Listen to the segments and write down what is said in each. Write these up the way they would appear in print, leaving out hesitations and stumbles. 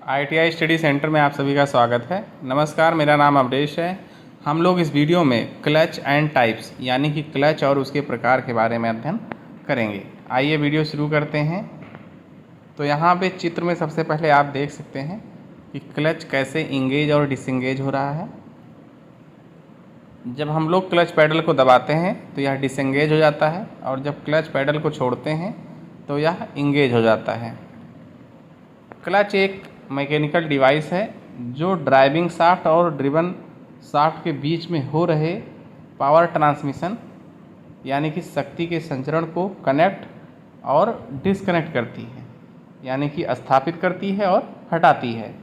ITI study centre में आप सभी का स्वागत है। नमस्कार, मेरा नाम अवधेश है। हम लोग इस वीडियो में क्लच एंड टाइप्स यानी कि क्लच और उसके प्रकार के बारे में अध्ययन करेंगे। आइए वीडियो शुरू करते हैं। तो यहाँ पे चित्र में सबसे पहले आप देख सकते हैं कि क्लच कैसे इंगेज और डिसंगेज हो रहा है। जब हम लोग क्लच पैडल को दबाते हैं तो यह डिसंगेज हो जाता है और जब क्लच पैडल को छोड़ते हैं तो यह इंगेज हो जाता है। क्लच एक मैकेनिकल डिवाइस है जो ड्राइविंग शाफ्ट और ड्रिवन शाफ्ट के बीच में हो रहे पावर ट्रांसमिशन यानी कि शक्ति के संचरण को कनेक्ट और डिसकनेक्ट करती है, यानी कि स्थापित करती है और हटाती है।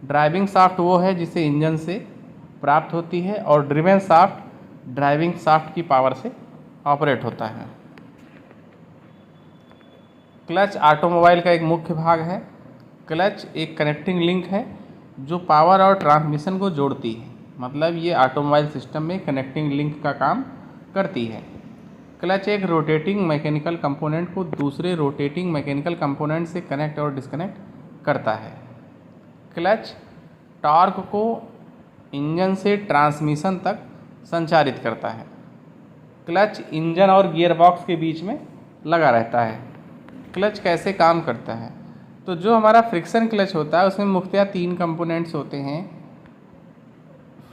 ड्राइविंग शाफ्ट वो है जिसे इंजन से प्राप्त होती है और ड्रिवन शाफ्ट ड्राइविंग शाफ्ट की पावर से ऑपरेट होता है। क्लच ऑटोमोबाइल का एक मुख्य भाग है। क्लच एक कनेक्टिंग लिंक है जो पावर और ट्रांसमिशन को जोड़ती है, मतलब ये ऑटोमोबाइल सिस्टम में कनेक्टिंग लिंक का काम करती है। क्लच एक रोटेटिंग मैकेनिकल कंपोनेंट को दूसरे रोटेटिंग मैकेनिकल कंपोनेंट से कनेक्ट और डिस्कनेक्ट करता है। क्लच टॉर्क को इंजन से ट्रांसमिशन तक संचारित करता है। क्लच इंजन और गियर बॉक्स के बीच में लगा रहता है। क्लच कैसे काम करता है? तो जो हमारा फ्रिक्शन क्लच होता है उसमें मुख्यतः 3 कंपोनेंट्स होते हैं,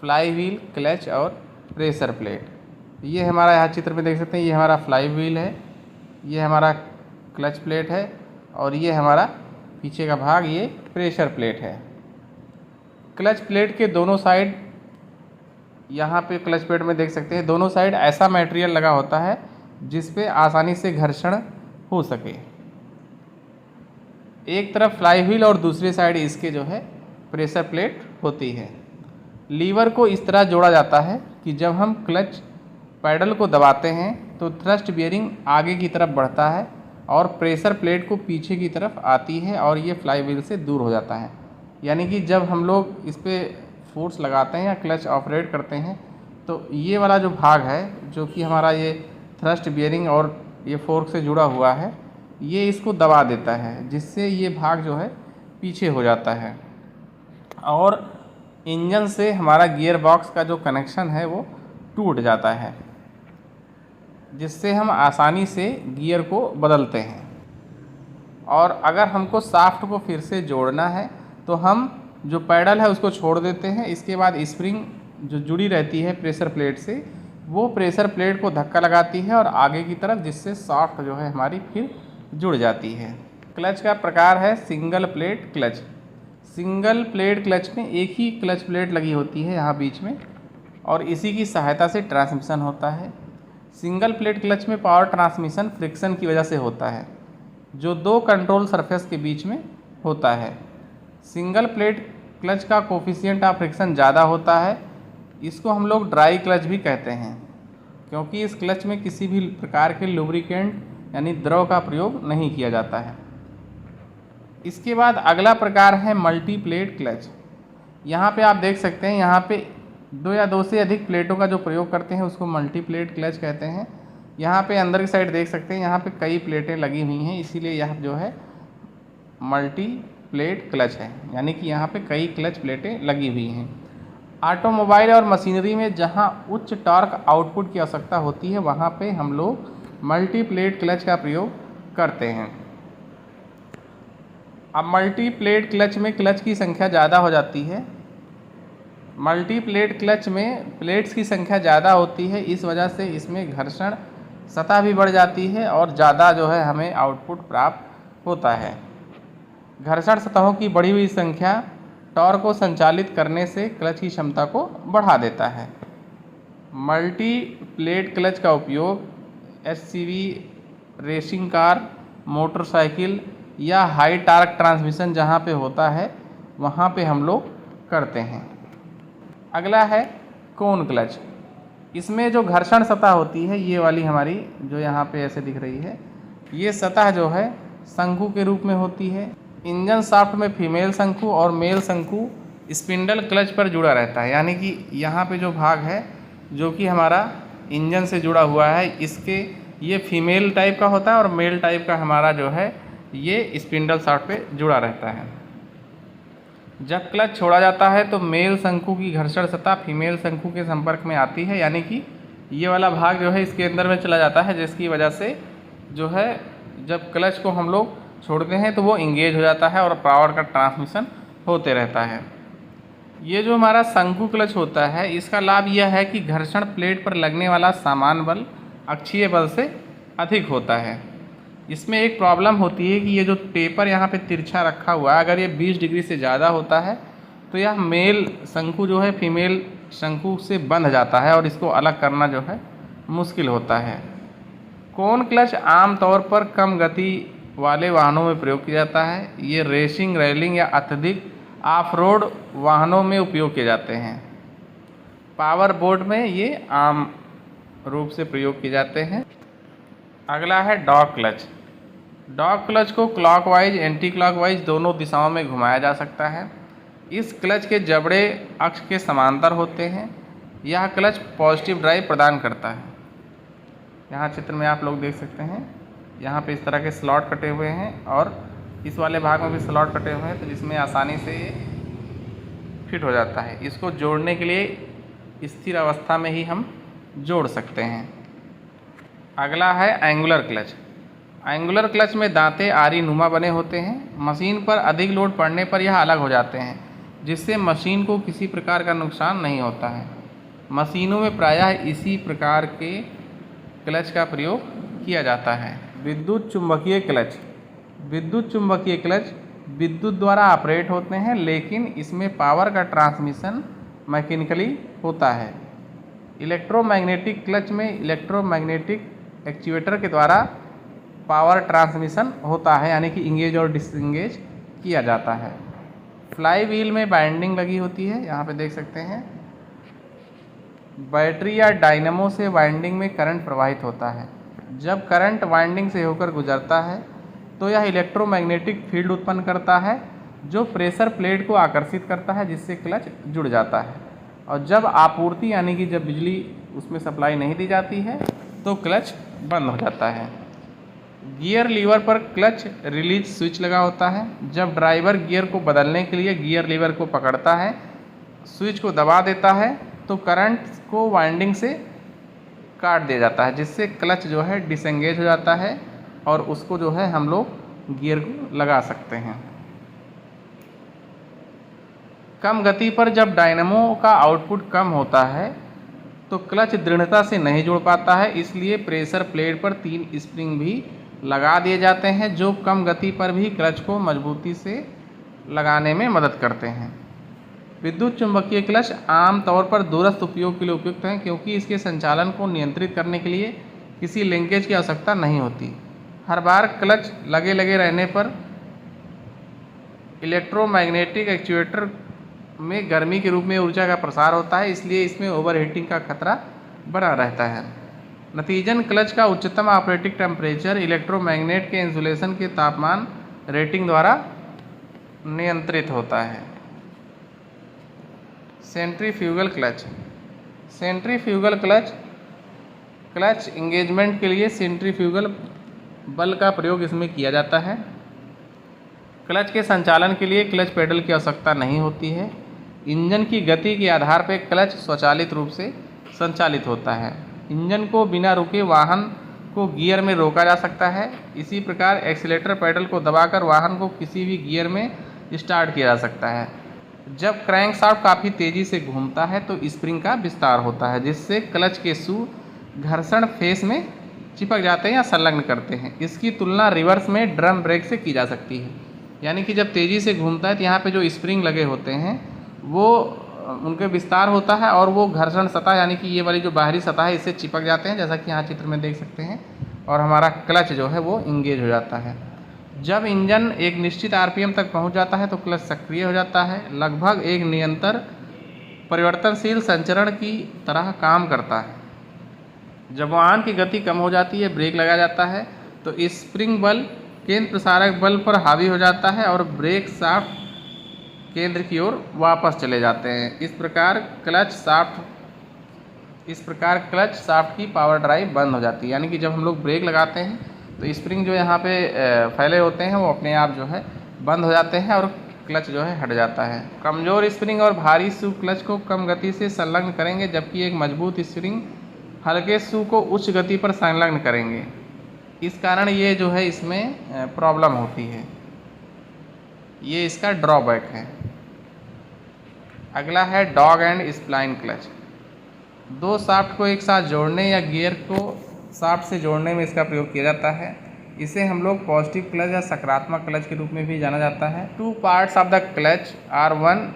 फ्लाई व्हील, क्लच और प्रेशर प्लेट। ये हमारा यहाँ चित्र में देख सकते हैं, ये हमारा फ्लाई व्हील है, ये हमारा क्लच प्लेट है और ये हमारा पीछे का भाग ये प्रेशर प्लेट है। क्लच प्लेट के दोनों साइड, यहाँ पे क्लच प्लेट में देख सकते हैं दोनों साइड ऐसा मटेरियल लगा होता है जिस पे आसानी से घर्षण हो सके। एक तरफ फ्लाई व्हील और दूसरी साइड इसके जो है प्रेशर प्लेट होती है। लीवर को इस तरह जोड़ा जाता है कि जब हम क्लच पैडल को दबाते हैं तो थ्रस्ट बियरिंग आगे की तरफ बढ़ता है और प्रेशर प्लेट को पीछे की तरफ आती है और ये फ्लाई व्हील से दूर हो जाता है। यानी कि जब हम लोग इस पर फोर्स लगाते हैं या क्लच ऑपरेट करते हैं तो ये वाला जो भाग है जो कि हमारा ये थ्रस्ट बियरिंग और ये फोर्क से जुड़ा हुआ है, ये इसको दबा देता है जिससे ये भाग जो है पीछे हो जाता है और इंजन से हमारा गियर बॉक्स का जो कनेक्शन है वो टूट जाता है, जिससे हम आसानी से गियर को बदलते हैं। और अगर हमको शाफ्ट को फिर से जोड़ना है तो हम जो पैडल है उसको छोड़ देते हैं। इसके बाद स्प्रिंग जो जुड़ी रहती है प्रेशर प्लेट से, वो प्रेशर प्लेट को धक्का लगाती है और आगे की तरफ, जिससे शाफ्ट जो है हमारी फिर जुड़ जाती है। क्लच का प्रकार है single plate clutch. Single plate clutch में एक ही क्लच प्लेट लगी होती है यहाँ बीच में और इसी की सहायता से ट्रांसमिशन होता है। सिंगल प्लेट क्लच में पावर ट्रांसमिशन फ्रिक्शन की वजह से होता है जो 2 कंट्रोल सरफेस के बीच में होता है। सिंगल प्लेट क्लच का कोफिशिएंट ऑफ फ्रिक्शन ज़्यादा होता है। इसको हम लोग ड्राई क्लच भी कहते हैं क्योंकि इस क्लच में किसी भी प्रकार के लुब्रिकेंट यानी द्रव का प्रयोग नहीं किया जाता है। इसके बाद अगला प्रकार है मल्टी प्लेट क्लच। यहाँ पे आप देख सकते हैं, यहाँ पे 2 या 2 से अधिक प्लेटों का जो प्रयोग करते हैं उसको मल्टी प्लेट क्लच कहते हैं। यहाँ पे अंदर की साइड देख सकते हैं, यहाँ पे कई प्लेटें लगी हुई हैं, इसीलिए यह जो है मल्टी प्लेट क्लच है, यानी कि यहाँ पे कई क्लच प्लेटें लगी हुई हैं। ऑटोमोबाइल और मशीनरी में जहाँ उच्च टॉर्क आउटपुट की आवश्यकता होती है वहाँ पे हम लोग मल्टी प्लेट क्लच का प्रयोग करते हैं। अब मल्टी प्लेट क्लच में क्लच की संख्या ज़्यादा हो जाती है। मल्टी प्लेट क्लच में प्लेट्स की संख्या ज़्यादा होती है, इस वजह से इसमें घर्षण सतह भी बढ़ जाती है और ज़्यादा जो है हमें आउटपुट प्राप्त होता है। घर्षण सतहों की बढ़ी हुई संख्या टॉर्क को संचालित करने से क्लच की क्षमता को बढ़ा देता है। मल्टी प्लेट क्लच का उपयोग एससीवी, रेसिंग कार, मोटरसाइकिल या हाई टार्क ट्रांसमिशन जहाँ पे होता है वहाँ पे हम लोग करते हैं। अगला है कोन क्लच। इसमें जो घर्षण सतह होती है, ये वाली हमारी जो यहाँ पे ऐसे दिख रही है, ये सतह जो है शंकु के रूप में होती है। इंजन शाफ्ट में फीमेल शंकु और मेल शंकु स्पिंडल क्लच पर जुड़ा रहता है, यानी कि यहाँ पे जो भाग है जो कि हमारा इंजन से जुड़ा हुआ है, इसके ये फीमेल टाइप का होता है और मेल टाइप का हमारा जो है ये स्पिंडल शाफ्ट पे जुड़ा रहता है। जब क्लच छोड़ा जाता है तो मेल शंकु की घर्षण सतह फीमेल शंकु के संपर्क में आती है, यानी कि ये वाला भाग जो है इसके अंदर में चला जाता है, जिसकी वजह से जो है जब क्लच को हम लोग छोड़ते हैं तो वो इंगेज हो जाता है और पावर का ट्रांसमिशन होते रहता है। ये जो हमारा शंकु क्लच होता है इसका लाभ यह है कि घर्षण प्लेट पर लगने वाला समान बल अक्षीय बल से अधिक होता है। इसमें एक प्रॉब्लम होती है कि ये जो टेपर यहाँ पे तिरछा रखा हुआ है, अगर ये 20 डिग्री से ज़्यादा होता है तो यह मेल शंकु जो है फीमेल शंकु से बंध जाता है और इसको अलग करना जो है मुश्किल होता है। कोन क्लच आमतौर पर कम गति वाले वाहनों में प्रयोग किया जाता है। ये रेसिंग, रैलिंग या अत्यधिक ऑफ रोड वाहनों में उपयोग किए जाते हैं। पावर बोट में ये आम रूप से प्रयोग किए जाते हैं। अगला है डॉग क्लच। डॉग क्लच को क्लॉकवाइज, एंटी क्लॉकवाइज दोनों दिशाओं में घुमाया जा सकता है। इस क्लच के जबड़े अक्ष के समांतर होते हैं। यह क्लच पॉजिटिव ड्राइव प्रदान करता है। यहाँ चित्र में आप लोग देख सकते हैं, यहाँ पे इस तरह के स्लॉट कटे हुए हैं और इस वाले भाग में भी स्लॉट कटे हुए हैं, तो जिसमें आसानी से फिट हो जाता है। इसको जोड़ने के लिए स्थिर अवस्था में ही हम जोड़ सकते हैं। अगला है एंगुलर क्लच। एंगुलर क्लच में दांते आरी नुमा बने होते हैं। मशीन पर अधिक लोड पड़ने पर यह अलग हो जाते हैं, जिससे मशीन को किसी प्रकार का नुकसान नहीं होता है। मशीनों में प्रायः इसी प्रकार के क्लच का प्रयोग किया जाता है। विद्युत चुंबकीय क्लच। विद्युत चुंबकीय क्लच विद्युत द्वारा ऑपरेट होते हैं, लेकिन इसमें पावर का ट्रांसमिशन मैकेनिकली होता है। इलेक्ट्रोमैग्नेटिक क्लच में इलेक्ट्रोमैग्नेटिक एक्चुएटर के द्वारा पावर ट्रांसमिशन होता है, यानी कि इंगेज और डिसएंगेज किया जाता है। फ्लाई व्हील में बाइंडिंग लगी होती है, यहाँ पे देख सकते हैं। बैटरी या डायनेमो से वाइंडिंग में करंट प्रवाहित होता है। जब करंट वाइंडिंग से होकर गुजरता है तो यह इलेक्ट्रोमैग्नेटिक फील्ड उत्पन्न करता है, जो प्रेशर प्लेट को आकर्षित करता है, जिससे क्लच जुड़ जाता है। और जब आपूर्ति यानी कि जब बिजली उसमें सप्लाई नहीं दी जाती है तो क्लच बंद हो जाता है। गियर लीवर पर क्लच रिलीज स्विच लगा होता है। जब ड्राइवर गियर को बदलने के लिए गियर लीवर को पकड़ता है, स्विच को दबा देता है तो करंट को वाइंडिंग से काट दिया जाता है, जिससे क्लच जो है डिसएंगेज हो जाता है और उसको जो है हम लोग गियर को लगा सकते हैं। कम गति पर जब डायनेमो का आउटपुट कम होता है तो क्लच दृढ़ता से नहीं जुड़ पाता है, इसलिए प्रेशर प्लेट पर 3 स्प्रिंग भी लगा दिए जाते हैं, जो कम गति पर भी क्लच को मजबूती से लगाने में मदद करते हैं। विद्युत चुंबकीय क्लच आमतौर पर दूरस्थ उपयोग के लिए उपयुक्त हैं, क्योंकि इसके संचालन को नियंत्रित करने के लिए किसी लिंकेज की आवश्यकता नहीं होती। हर बार क्लच लगे रहने पर इलेक्ट्रोमैग्नेटिक एक्चुएटर में गर्मी के रूप में ऊर्जा का प्रसार होता है, इसलिए इसमें ओवरहीटिंग का खतरा बना रहता है। नतीजन क्लच का उच्चतम ऑपरेटिंग टेम्परेचर इलेक्ट्रोमैग्नेट के इंसुलेशन के तापमान रेटिंग द्वारा नियंत्रित होता है। Centrifugal clutch. Centrifugal clutch clutch engagement के लिए सेंट्रीफ्यूगल बल का प्रयोग इसमें किया जाता है। क्लच के संचालन के लिए क्लच पेडल की आवश्यकता नहीं होती है। इंजन की गति के आधार पर क्लच स्वचालित रूप से संचालित होता है। इंजन को बिना रुके वाहन को गियर में रोका जा सकता है। इसी प्रकार एक्सीलेटर पेडल को दबाकर वाहन को किसी भी गियर में स्टार्ट किया जा सकता है। जब क्रैंकशाफ्ट काफ़ी तेज़ी से घूमता है तो स्प्रिंग का विस्तार होता है, जिससे क्लच के शू घर्षण फेस में चिपक जाते हैं या संलग्न करते हैं। इसकी तुलना रिवर्स में ड्रम ब्रेक से की जा सकती है, यानी कि जब तेज़ी से घूमता है तो यहाँ पे जो स्प्रिंग लगे होते हैं वो उनके विस्तार होता है और वो घर्षण सतह यानी कि ये वाली जो बाहरी सतह है इससे चिपक जाते हैं, जैसा कि यहाँ चित्र में देख सकते हैं, और हमारा क्लच जो है वो इंगेज हो जाता है। जब इंजन एक निश्चित आरपीएम तक पहुँच जाता है तो क्लच सक्रिय हो जाता है। लगभग एक निरंतर परिवर्तनशील संचरण की तरह काम करता है। जब वाहन की गति कम हो जाती है, ब्रेक लगाया जाता है तो स्प्रिंग बल केंद्र प्रसारक बल पर हावी हो जाता है और ब्रेक शाफ्ट केंद्र की ओर वापस चले जाते हैं। इस प्रकार क्लच शाफ्ट की पावर ड्राइव बंद हो जाती है, यानी कि जब हम लोग ब्रेक लगाते हैं तो स्प्रिंग जो यहाँ पे फैले होते हैं वो अपने आप जो है बंद हो जाते हैं और क्लच जो है हट जाता है। कमज़ोर स्प्रिंग और भारी शू क्लच को कम गति से संलग्न करेंगे, जबकि एक मजबूत स्प्रिंग हल्के शू को उच्च गति पर संलग्न करेंगे। इस कारण ये जो है इसमें प्रॉब्लम होती है, ये इसका ड्रॉबैक है। अगला है डॉग एंड स्प्लाइन क्लच। दो शाफ्ट को एक साथ जोड़ने या गियर को शाफ्ट से जोड़ने में इसका प्रयोग किया जाता है। इसे हम लोग पॉजिटिव क्लच या सकारात्मक क्लच के रूप में भी जाना जाता है। Two parts of the clutch are one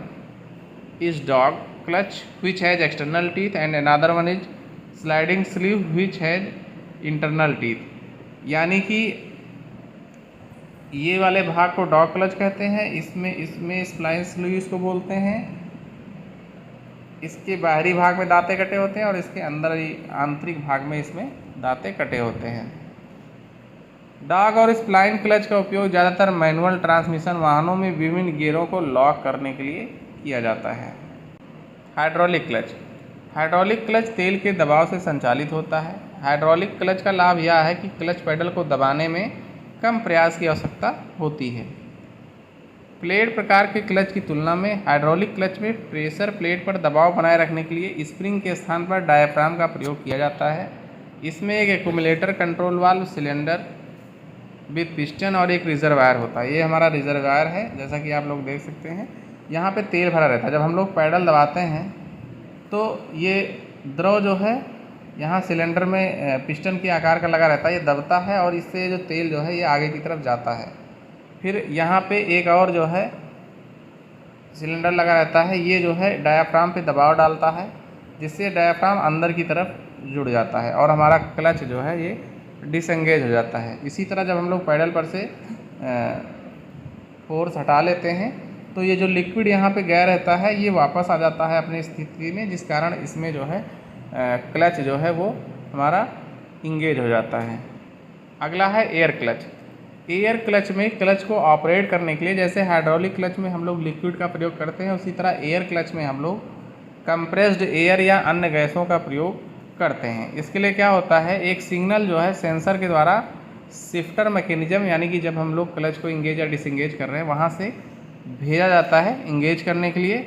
is dog clutch which has external teeth and another one is sliding sleeve which has internal teeth. यानी कि ये वाले भाग को डॉग क्लच कहते हैं, इसमें स्प्लाइन स्लीव इसको बोलते हैं। इसके बाहरी भाग में दांते कटे होते हैं और इसके अंदर आंतरिक भाग में इसमें दांते कटे होते हैं। डॉग और स्प्लाइन क्लच का उपयोग ज़्यादातर मैनुअल ट्रांसमिशन वाहनों में विभिन्न गियरों को लॉक करने के लिए किया जाता है। Hydraulic clutch. हाइड्रोलिक क्लच तेल के दबाव से संचालित होता है। हाइड्रोलिक क्लच का लाभ यह है कि क्लच पेडल को दबाने में कम प्रयास की आवश्यकता होती है। प्लेट प्रकार के क्लच की तुलना में हाइड्रोलिक क्लच में प्रेशर प्लेट पर दबाव बनाए रखने के लिए स्प्रिंग के स्थान पर डायाफ्राम का प्रयोग किया जाता है। इसमें एक accumulator, control valve, cylinder with piston और एक रिजर्वायर होता है। ये हमारा रिजर्वायर है, जैसा कि आप लोग देख सकते हैं। यहाँ पे तेल भरा रहता है। जब हम लोग पैडल दबाते हैं तो ये द्रव जो है यहाँ सिलेंडर में पिस्टन के आकार का लगा रहता है, ये दबता है और इससे जो तेल जो है ये आगे की तरफ जाता है। फिर यहाँ पे एक और जो है सिलेंडर लगा रहता है, ये जो है डायाफ्राम पे दबाव डालता है, जिससे डायाफ्राम अंदर की तरफ जुड़ जाता है और हमारा क्लच जो है ये डिसएंगेज हो जाता है। इसी तरह जब हम लोग पैडल पर से फोर्स हटा लेते हैं तो ये जो लिक्विड यहाँ पे गया रहता है ये वापस आ जाता है अपनी स्थिति में, जिस कारण इसमें जो है क्लच जो है वो हमारा इंगेज हो जाता है। अगला है एयर क्लच। एयर क्लच में क्लच को ऑपरेट करने के लिए जैसे हाइड्रोलिक क्लच में हम लोग लिक्विड का प्रयोग करते हैं, उसी तरह एयर क्लच में हम लोग कंप्रेस्ड एयर या अन्य गैसों का प्रयोग करते हैं। इसके लिए क्या होता है, एक सिग्नल जो है सेंसर के द्वारा शिफ्टर मैकेनिज्म, यानी कि जब हम लोग क्लच को इंगेज या डिसएंगेज कर रहे हैं वहाँ से भेजा जाता है इंगेज करने के लिए,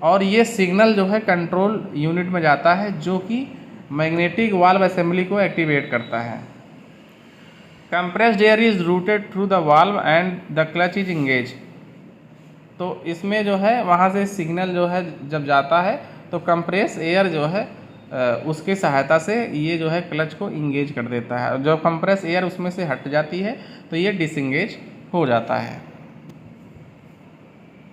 और ये सिग्नल जो है कंट्रोल यूनिट में जाता है जो कि मैग्नेटिक वाल्व असेंबली को एक्टिवेट करता है। Compressed air is rooted through the valve and the clutch is engage. तो इसमें जो है वहाँ से सिग्नल जो है जब जाता है तो कंप्रेस एयर जो है उसकी सहायता से ये जो है क्लच को इंगेज कर देता है। जब कंप्रेस एयर उसमें से हट जाती है तो ये डिसएंगेज हो जाता है।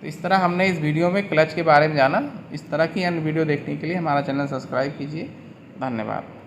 तो इस तरह हमने इस वीडियो में क्लच के बारे में जाना। इस तरह की अन्य वीडियो देखने के लिए हमारा चैनल सब्सक्राइब कीजिए। धन्यवाद।